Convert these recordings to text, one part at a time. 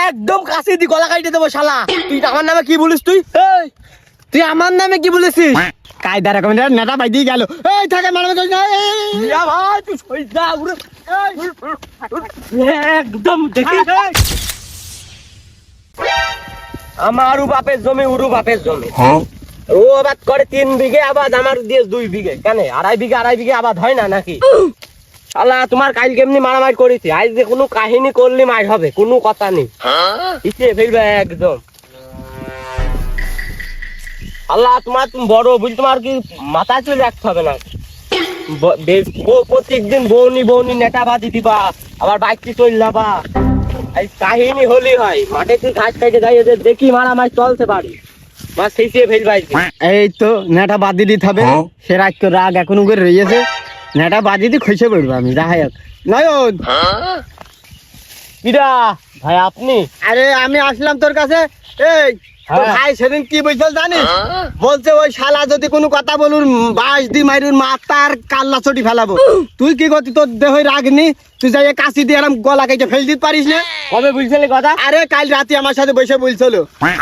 একদম কাছে দি গলা কাটে দেবো শালা। তুই আমার নামে কি বলিস? তুই আমার নামে কি বলেছিস? কায়দা রকম নেটা বাইদি গেল। এই থাকে মারবে কই না। ইয়া ভাই তুই সই যা উড়ে। একদম দেখি আমারও বাপের জমি উরু বাপের জমি। ও আবাদ করে 3 বিঘে আবাদ, আমার দিয়ে 2 বিঘে। কেন 2.5 বিঘে আবাদ হয় না নাকি? শালা তোমার কাল কেমনি মারামারি করেছি, আজ যে কোনো কাহিনী করলি মার হবে, কোনো কথা নেই। ইচ্ছে ফেলবে একদম। আল্লাহ তোমার তুমি বড় বুঝি, তোমার কি মাথায় চলে রাখতে হবে না? প্রত্যেকদিন বৌনি নেটাবাদি দিবা, আবার বাইকটি চললাবা। এই কাহিনী হলি হয়, মাঠে তুই ঘাস খাইতে যাই দেখি মারামারি চলতে পারি, মাছ সেইসে ফেলবাই। এই তো নেটা বাদি দিতে হবে। সে রাগ এখন করে রয়েছে। নেটা বাদি দিয়ে খসে পড়বো আমি। যাই হোক নয়ন। কিরা ভাই আপনি? আরে আমি আসলাম তোর কাছে। এই তোর ভাই সেদিন কি বলছিল জানিস? বলছে ওই শালা যদি কোনো কথা বলুন বাঁশ দি মাইরুন মাথার কাল্লা চটি ফেলাবো। তুই কি করতি? তোর দেহ রাগ নি? তুই যাই কাশি দিয়ে এরকম গলা কেটে ফেল দিতে পারিস না? কবে বুঝলি কথা? আরে কাল রাতে আমার সাথে বসে বলছিল।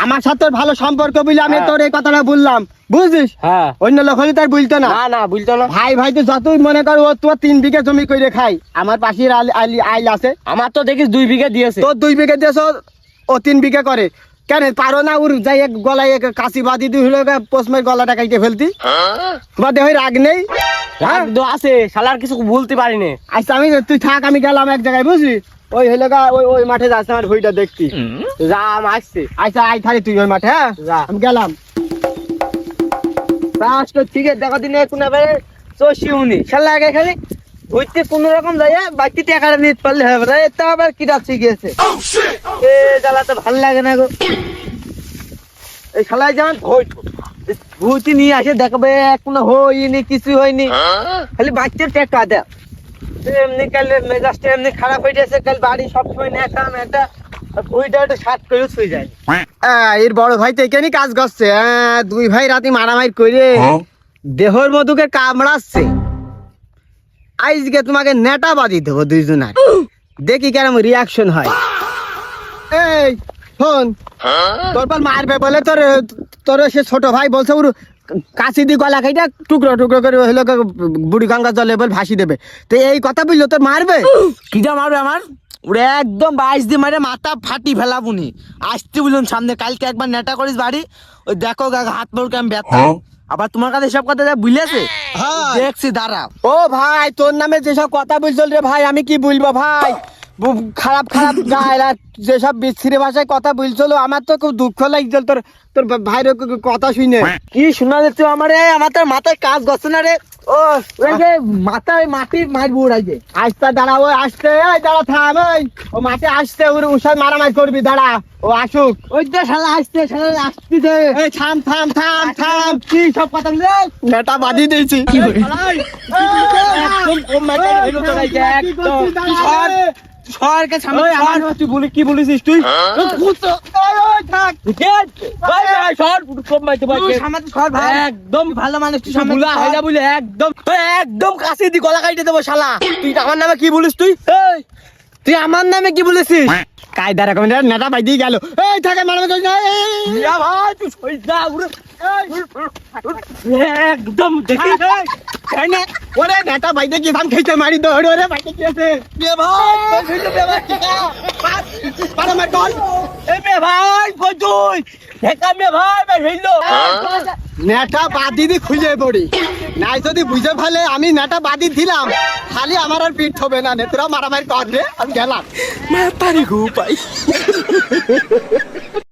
আমার সাথে তোর ভালো সম্পর্ক বলে আমি তোর এই কথাটা বললাম, বুঝছিস? হ্যাঁ। অন্য লোক হলে তার বলতো না। না বুঝতো না। ভাই তো যতই মনে কর ও তোর 3 বিঘা জমি করে খাই। আমার পাশে আইল আছে। আমার তো দেখিস 2 বিঘা দিয়েছে। তোর 2 বিঘা দিয়েছ, ও 3 বিঘা করে। কেন পারো না ওর যাই গলায় কাশি বাদি দিয়ে হলো পোস্মের গলাটা কাইটে ফেলতি? তোমার দেহ রাগ নেই? রাগ তো আছে, শালার কিছু বলতে পারিনি। আচ্ছা তুই থাক, আমি গেলাম এক জায়গায়, বুঝলি? ওই হলো ওই মাঠে যাচ্ছে আমার ভুইটা দেখতি। রাম আসছে। আচ্ছা আই থারি তুই ওই মাঠে। হ্যাঁ আমি গেলাম। ঠিক আছে দেখো দিনে কোন চষিউনি শালা আগে খালি হইতে কোন রকম যাইয়া বাকি টাকাটা নিতে পারলে হবে না। এটা আবার কি রাখছি গিয়েছে এ জ্বালা তো ভালো লাগে না গো। এই শালায় যেমন ভুতি নিয়ে আসে দেখবে কোনো হয়নি, কিছু হয়নি, খালি বাচ্চার টাকা দেয়। এমনি কাল মেজাজটা এমনি খারাপ হয়ে যাচ্ছে। কাল বাড়ি সবসময় নেতা ভুইটা একটা শার্ট করে শুয়ে যায়। এর বড় ভাই তো এখানে কাজ করছে। 2 ভাই রাতে মারামারি করে দেহর মধুকে কামড়াচ্ছে। আজকে তোমাকে নেটা বাদি দেবো দুইজনের, দেখি কেরম রিয়াকশন হয়। এই শোন, তোর পর মারবে বলে তোর সে ছোট ভাই বলছে ওর কাশি দিয়ে গলা খাইটা টুকরো টুকরো করে হলো বুড়ি গঙ্গা জলে বলে ভাসি দেবে। তো এই কথা বুঝলো তোর মারবে? কিটা মারবে আমার? ওরে একদম 22 দিয়ে মারে মাথা ফাটি ফেলাবুনি। আসতে বলুন সামনে, কালকে একবার নেটা করিস বাড়ি, ওই দেখো হাত পড়কে আমি ব্যথা। আবার তোমার কাছে সব কথা যা বুঝলেছে দেখছি দাঁড়া। ও ভাই তোর নামে যেসব কথা বলছিল রে ভাই, আমি কি বলবো ভাই? খারাপ গায়রা যেসব বিচ্ছিরি ভাষায় কথা বলছিল, আমার তো খুব দুঃখ লাগছিল তোর তোর ভাইয়ের কথা শুনে। কি শোনা যাচ্ছে আমার? আমার তো মাথায় কাজ করছে না রে। ও মাথায় মাটি মারবো উড়াইছে। আসতে দাঁড়া, ওই আসতে, এই দাঁড়া থাম। ও মাঠে আসতে ওর উষার মারামারি করবি, দাঁড়া ও আসুক। ওই তো শালা আসছে, শালা আসতেছে। এই থাম কি সব কথা বলে নেটা বাদি দিয়েছি। সরকার সামনে তুই বলি কি বলেছিস তুই? একদম ভালো মানুষ, তুই বলে একদম কাছে দি গলা কাটে দেবো শালা। তুই আমার নামে কি বলিস? তুই আমার নামে কি বলেছিস? কায়দা রকম নেটা বাদি গেল। এই থাকে মারবে কই না। ভাই তুই সই যা উড়ে। একদম দেখি ওরে নেটা বাইদে কি ধান খেতে মারি দৌড়। ওরে বাইদে কি আছে নেটা বাদি দি খুঁজে পড়ি নাই। যদি বুঝে ফেলে আমি নেটা বাদি দিলাম, খালি আমার আর পিঠ হবে না। তোরা মারামারি কর রে, আমি গেলাম।